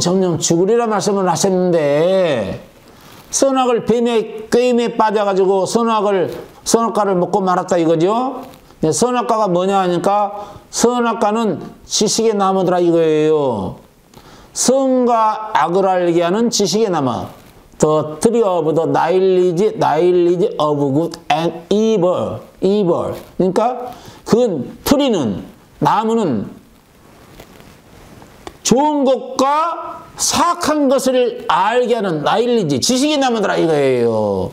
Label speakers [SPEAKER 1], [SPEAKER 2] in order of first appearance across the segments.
[SPEAKER 1] 정령 죽으리라 말씀을 하셨는데 선악을 뱀의 꾀임에 빠져가지고 선악과를 먹고 말았다 이거죠. 선악과가 뭐냐 하니까 선악과는 지식의 나무더라 이거예요. 선과 악을 알게 하는 지식의 나무. The tree of the knowledge of good and evil. 그러니까 그 트리는, 나무는 좋은 것과 사악한 것을 알게 하는 knowledge, 지식의 나무더라 이거예요.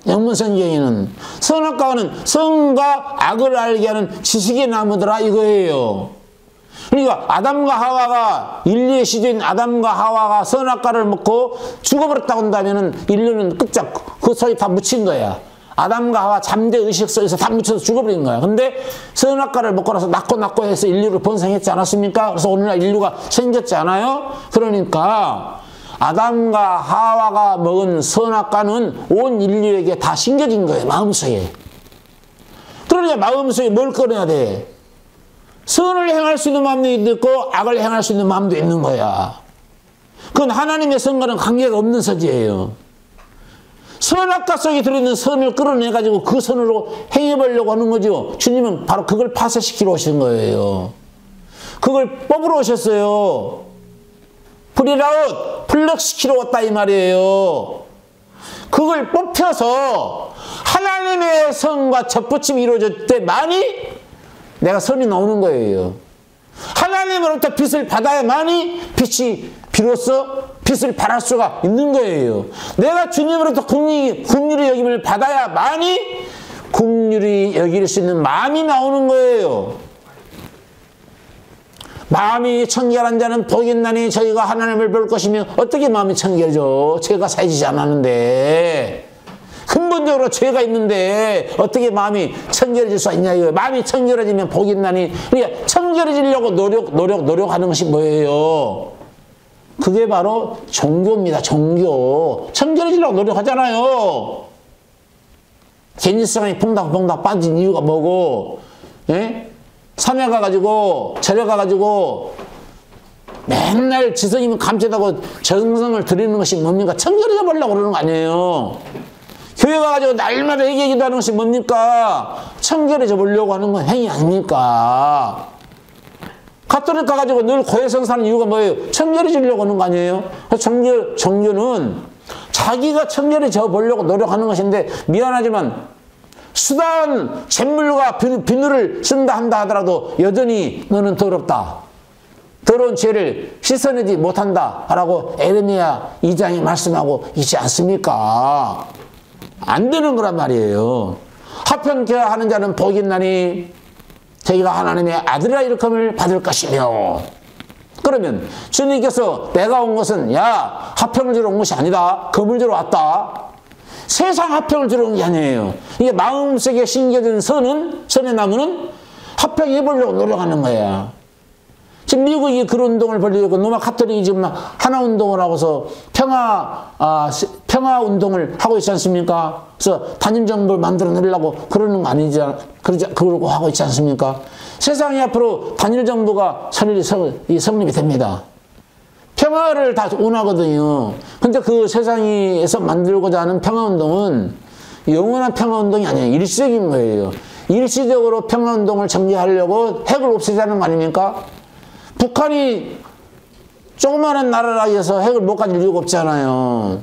[SPEAKER 1] 영문성경에는 선악과는 선과 악을 알게 하는 지식의 나무더라 이거예요. 그러니까 아담과 하와가, 인류의 시조인 아담과 하와가 선악과를 먹고 죽어버렸다고 한다면 인류는 끝장 그 소리 다 묻힌 거야. 아담과 하와 잠재 의식 속에서 다 묻혀서 죽어버린 거야. 근데 선악과를 먹고 나서 낳고 해서 인류를 번성했지 않았습니까? 그래서 오늘날 인류가 생겼지 않아요? 그러니까 아담과 하와가 먹은 선악과는 온 인류에게 다 심겨진 거예요. 마음속에. 그러니까 마음속에 뭘 꺼내야 돼? 선을 행할 수 있는 마음도 있고 악을 행할 수 있는 마음도 있는 거야. 그건 하나님의 선과는 관계가 없는 서지예요. 선악과 속에 들어있는 선을 끌어내가지고 그 선으로 행해보려고 하는 거죠. 주님은 바로 그걸 파쇄시키러 오신 거예요. 그걸 뽑으러 오셨어요. 프리라웃, 플럭시키러 왔다 이 말이에요. 그걸 뽑혀서 하나님의 선과 접붙임이 이루어질 때만이 내가 선이 나오는 거예요. 하나님으로부터 빛을 받아야만이 빛이 비로소 빛을 발할 수가 있는 거예요. 내가 주님으로부터 긍휼히 여김을 받아야만이 긍휼히 여길 수 있는 마음이 나오는 거예요. 마음이 청결한 자는 복이 있나니 저희가 하나님을 볼 것이며 어떻게 마음이 청결해져? 죄가 사해지지 않았는데. 근본적으로 죄가 있는데 어떻게 마음이 청결해질 수 있냐 이거예요. 마음이 청결해지면 복이 있나니. 그러니까 청결해지려고 노력하는 것이 뭐예요? 그게 바로 종교입니다. 종교. 청결해지려고 노력하잖아요. 개인성이 퐁당퐁당 빠진 이유가 뭐고, 예? 산에 가가지고 절에 가가지고 맨날 지성이면 감춰다고 정성을 드리는 것이 뭡니까? 청결해져 보려고 그러는 거 아니에요. 교회 가가지고 날마다 얘기하기도 하는 것이 뭡니까? 청결해져 보려고 하는 건 행위 아닙니까? 가톨릭 가가지고 늘 고해성 사는 이유가 뭐예요? 청결해지려고 하는 거 아니에요? 종교는 자기가 청결해져 보려고 노력하는 것인데, 미안하지만 수단, 잿물과 비누를 쓴다 한다 하더라도 여전히 너는 더럽다. 더러운 죄를 씻어내지 못한다 라고 에레미야 2장이 말씀하고 있지 않습니까? 안 되는 거란 말이에요. 화평케 하는 자는 복이 있나니 저희가 하나님의 아들이라 일컬음을 받을 것이며. 그러면 주님께서 내가 온 것은 야 화평을 주러 온 것이 아니다. 금을 주러 왔다. 세상 화평을 주러 온 게 아니에요. 이게 마음속에 심겨진 선의 나무는 화평해보려고 노력하는 거야. 지금 미국이 그런 운동을 벌리고 로마 가톨릭이 지금 하나 운동을 하고서 평화 운동을 하고 있지 않습니까? 그래서 단임 정부를 만들어 내려고 그러는 거 아니지, 그러고 하고 있지 않습니까? 세상이 앞으로 단일 정부가 성립이 됩니다. 평화를 다 원하거든요. 근데 그 세상에서 만들고자 하는 평화 운동은 영원한 평화 운동이 아니에요. 일시적인 거예요. 일시적으로 평화 운동을 전개하려고 핵을 없애자는 거 아닙니까? 북한이 조그마한 나라라 해서 핵을 못 가질 이유가 없잖아요.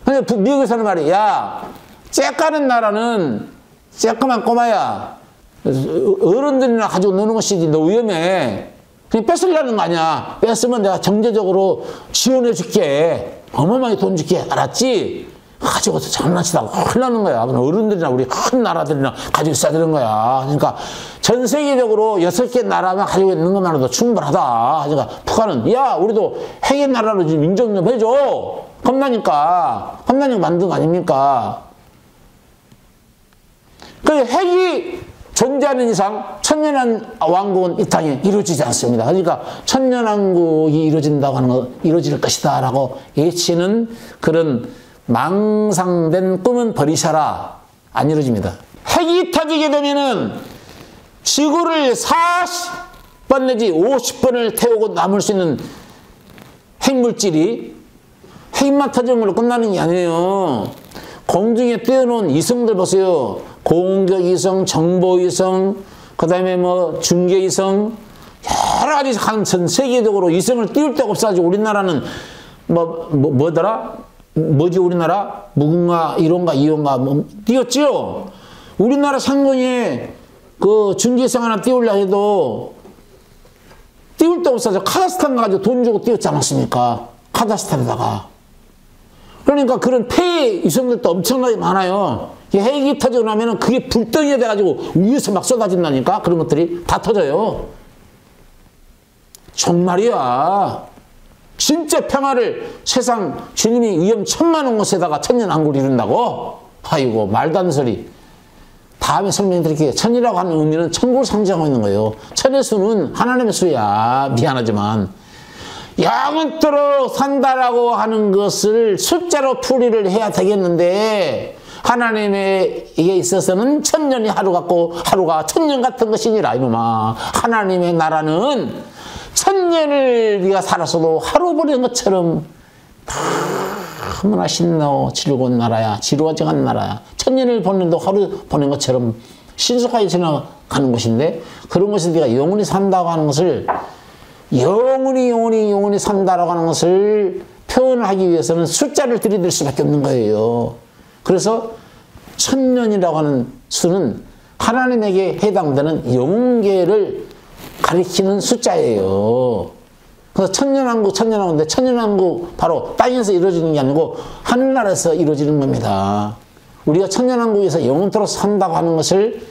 [SPEAKER 1] 근데 미국에서는 말이야, 야, 쬐까는 나라는 쬐까만 꼬마야. 어른들이나 가지고 노는 것이지 너 위험해. 그냥 뺏으려는 거 아니야. 뺏으면 내가 경제적으로 지원해 줄게. 어마어마하게 돈 줄게. 알았지? 가지고서 장난치다가 큰일 나는 거야. 어른들이나 우리 큰 나라들이나 가지고 있어야 되는 거야. 그러니까 전 세계적으로 6개 나라만 가지고 있는 것만으로도 충분하다. 그러니까 북한은 야 우리도 핵의 나라로 좀 인정 좀 해줘. 겁나니까 만든 거 아닙니까? 그 핵이 존재하는 이상 천년한 왕국은 이 땅에 이루어지지 않습니다. 그러니까 천년왕국이 이루어진다고 하는 거, 이루어질 것이다 라고 예치는 그런 망상된 꿈은 버리셔라. 안 이루어집니다. 핵이 터지게 되면은 지구를 40번 내지 50번을 태우고 남을 수 있는 핵물질이 핵만 터지는 걸로 끝나는 게 아니에요. 공중에 띄워놓은 이성들 보세요. 공격이성, 정보이성, 그 다음에 뭐 중계이성, 여러 가지 전 세계적으로 이성을 띄울 데가 없어가지고 우리나라는 뭐더라? 뭐지 우리나라? 무궁화 1호인가 2호인가 뭐 띄웠지요? 우리나라 상공에 그 중계성 하나 띄우려 해도 띄울 데 없어서 카자흐스탄 가가지고 돈 주고 띄웠지 않았습니까? 카자흐스탄에다가. 그러니까 그런 폐 위성들도 엄청나게 많아요. 핵이 터지고 나면은 그게 불덩이가 돼가지고 위에서 막 쏟아진다니까? 그런 것들이 다 터져요. 정말이야. 진짜 평화를 세상 주님이 위험 천만원 곳에다가 천년왕국을 이룬다고? 아이고 말도 안 되는 소리. 다음에 설명드릴게요. 천이라고 하는 의미는 천국을 상징하고 있는 거예요. 천의 수는 하나님의 수야. 미안하지만. 영원토록 산다라고 하는 것을 숫자로 풀이를 해야 되겠는데 하나님에게 있어서는 천년이 하루 같고 하루가 천년 같은 것이니라 이놈아. 하나님의 나라는 천년을 네가 살았어도 하루 보낸 것처럼 너무나 신나고 즐거운 나라야. 지루하지간 나라야. 천년을 보낸도 하루 보낸 것처럼 신속하게 지나가는 것인데 그런 것을 네가 영원히 산다고 하는 것을 영원히 산다라고 하는 것을 표현하기 위해서는 숫자를 들이댈 수밖에 없는 거예요. 그래서 천년이라고 하는 수는 하나님에게 해당되는 영계를 가리키는 숫자예요. 그래서 천년왕국인데 천년왕국 바로 땅에서 이루어지는 게 아니고 하늘나라에서 이루어지는 겁니다. 우리가 천년왕국에서 영원토록 산다고 하는 것을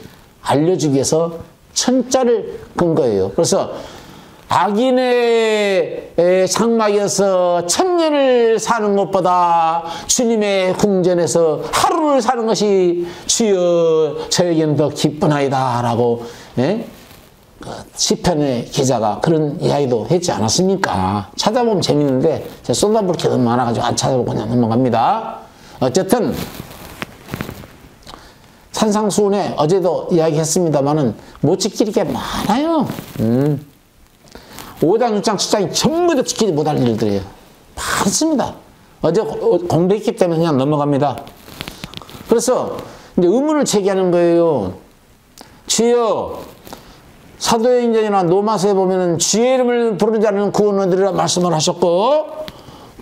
[SPEAKER 1] 알려주기 위해서 천자를 건 거예요. 그래서 악인의 장막에서 천년을 사는 것보다 주님의 궁전에서 하루를 사는 것이 주여 저에게는 더 기쁘나이다 라고 시편의 기자가 그런 이야기도 했지 않았습니까? 찾아보면 재밌는데 제가 쏟아볼 게 너무 많아가지고 안 찾아보고 그냥 넘어갑니다. 어쨌든 산상수훈에 어제도 이야기했습니다만은 못 지킬 게 많아요. 5장, 6장, 7장이 전부 다 지키지 못할 일들이에요. 많습니다. 어제 공부했기 때문에 그냥 넘어갑니다. 그래서 이제 의문을 제기하는 거예요. 주여, 사도행전이나 노마서에 보면은 주의 이름을 부르는 자는 구원을 얻으리라 말씀을 하셨고,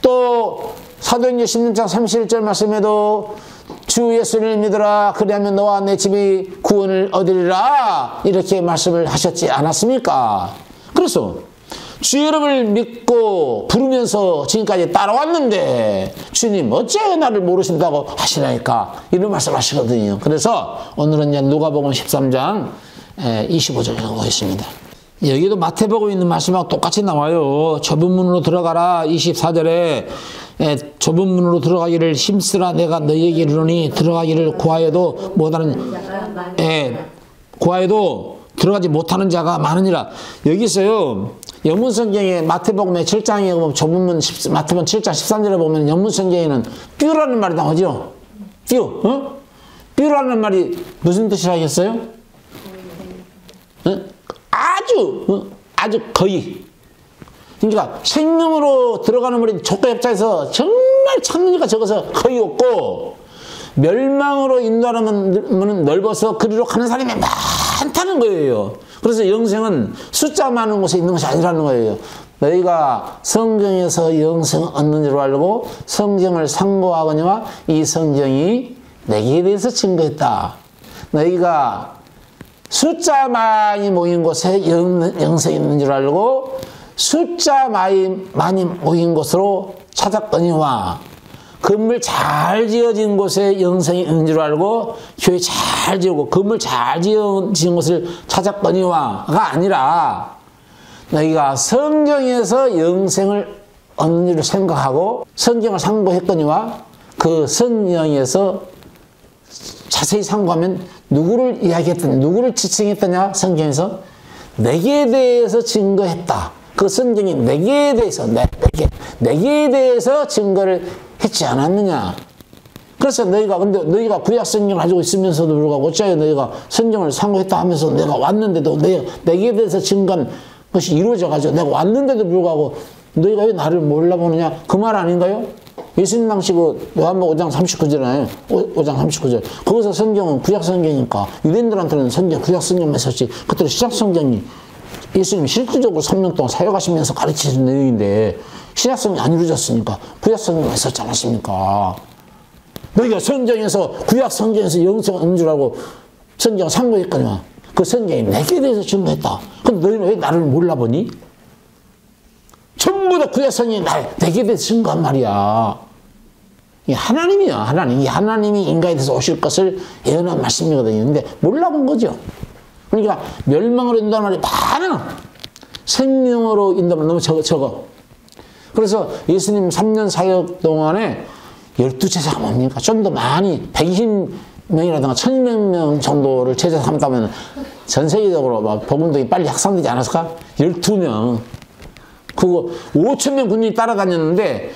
[SPEAKER 1] 또 사도행전 16장 31절 말씀에도 주 예수를 믿으라 그리하면 너와 내 집이 구원을 얻으리라 이렇게 말씀을 하셨지 않았습니까? 그래서 주 이름을 믿고 부르면서 지금까지 따라왔는데 주님 어째 나를 모르신다고 하시나이까 이런 말씀 하시거든요. 그래서 오늘은 이제 누가복음 13장 25절 보겠습니다. 여기도 마태복음에 있는 말씀하고 똑같이 나와요. 좁은 문으로 들어가라 24절에 좁은 문으로 들어가기를 힘쓰라 내가 너희에게 이르노니 들어가기를 구하여도 못하는 구하여도 들어가지 못하는 자가 많으니라. 여기 있어요. 영문성경에 마태복음의 7장에 보면 좁은 문 마태복음 7장 13절에 보면 영문성경에는 뷰라는 말이 나오죠. 뷰. 뷰라는 말이 무슨 뜻이라겠어요? 아주 거의. 그러니까 생명으로 들어가는 물이 족가협자에서 정말 찾는 이가 적어서 거의 없고 멸망으로 인도하는 문은 넓어서 그리로 가는 사람이 많다는 거예요. 그래서 영생은 숫자 많은 곳에 있는 것이 아니라는 거예요. 너희가 성경에서 영생을 얻는 줄 알고 성경을 상고하거니와 이 성경이 내게 대해서 증거했다. 너희가 숫자 많이 모인 곳에 영생이 있는 줄 알고 숫자 많이 모인 곳으로 찾았거니와 건물 잘 지어진 곳에 영생이 있는 줄 알고 교회 잘 지어고 건물 잘 지어진 곳을 찾았거니와가 아니라 너희가 성경에서 영생을 얻는 줄 생각하고 성경을 상고했거니와 그 성경에서 자세히 상고하면 누구를 이야기했더냐, 누구를 지칭했더냐 성경에서 내게 대해서 증거했다. 그 성경이 내게 대해서 내게 대해서 증거를 했지 않았느냐. 그래서 근데 너희가 구약 성경을 가지고 있으면서도 불구하고 어찌하여 너희가 성경을 상고했다 하면서 내가 왔는데도 내게 대해서 증거한 것이 이루어져 가지고 내가 왔는데도 불구하고 너희가 왜 나를 몰라보느냐? 그 말 아닌가요? 예수님 당시 그 요한복음 5장 39절이잖아요. 5장 39절. 거기서 성경은 구약 성경이니까 유대인들한테는 성경, 구약 성경만 썼지. 그때 신약 성경이 예수님이 실질적으로 3년 동안 사역하시면서 가르치신 내용인데 신약 성경이 안 이루어졌으니까 구약 성경만 썼지 않았습니까? 너희가 성경에서 구약 성경에서 영생을 얻는 줄 알고 성경 상고했거니와 그 성경이 내게 대해서 증거했다. 근데 너희는 왜 나를 몰라보니? 전부 다 구약 성경이 내게 대해서 증거한 말이야. 이게 하나님이야, 하나님. 이 하나님이 인간에 대해서 오실 것을 예언한 말씀이거든요. 근데 몰라본 거죠. 그러니까 멸망으로 인도하는 말이 많아. 생명으로 인도하면 너무 적어. 그래서 예수님 3년 사역 동안에 12제자가 뭡니까? 좀 더 많이 120명이라든가 1200명 정도를 제자 삼다면 전 세계적으로 막 복음도 빨리 확산되지 않았을까? 12명. 그거 5,000명 군인이 따라다녔는데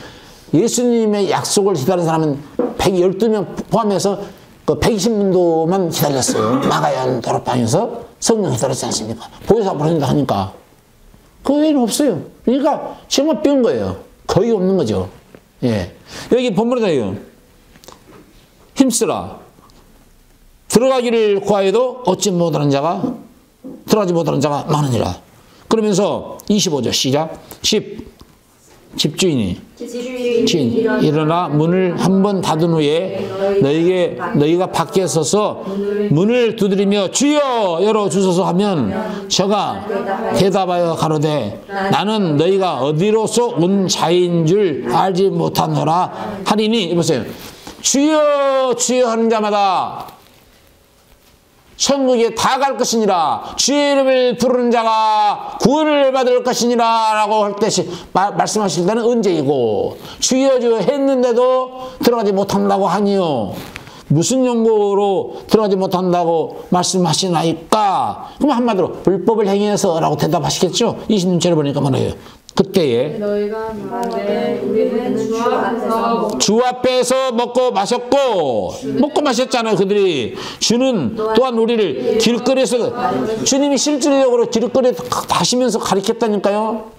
[SPEAKER 1] 예수님의 약속을 기다린 사람은 112명 포함해서 그 120명도만 기다렸어요. 마가연 도로방에서 성령 기다렸지 않습니까? 보혜사 부른다 하니까. 그 외에는 없어요. 그러니까 정말 뺀 거예요. 거의 없는 거죠. 예. 여기 본문에다요. 힘쓰라. 들어가기를 구하여도 얻지 못하는 자가, 들어가지 못하는 자가 많으니라. 그러면서 25절 시작. 집주인이 일어나 문을 한번 닫은 후에 너희가 밖에 서서 문을 두드리며 주여 열어주소서 하면 저가 대답하여 가로되 나는 너희가 어디로서 온 자인 줄 알지 못하노라 하리니. 보세요. 주여 주여 하는 자마다 천국에 다 갈 것이니라. 주의 이름을 부르는 자가 구원을 받을 것이니라 라고 할 때 말씀하실 때는 언제이고 주여 주여 했는데도 들어가지 못한다고 하니요. 무슨 연고로 들어가지 못한다고 말씀하시나이까? 그럼 한마디로 불법을 행해서 라고 대답하시겠죠. 26절에 보니까 뭐래요? 그때에
[SPEAKER 2] 너희가 말하되 우리는
[SPEAKER 1] 주 앞에서 먹고 마셨잖아요. 그들이. 주는 또한 우리를 길거리에서, 주님이 실질적으로 길거리에 다시면서 가르쳤다니까요.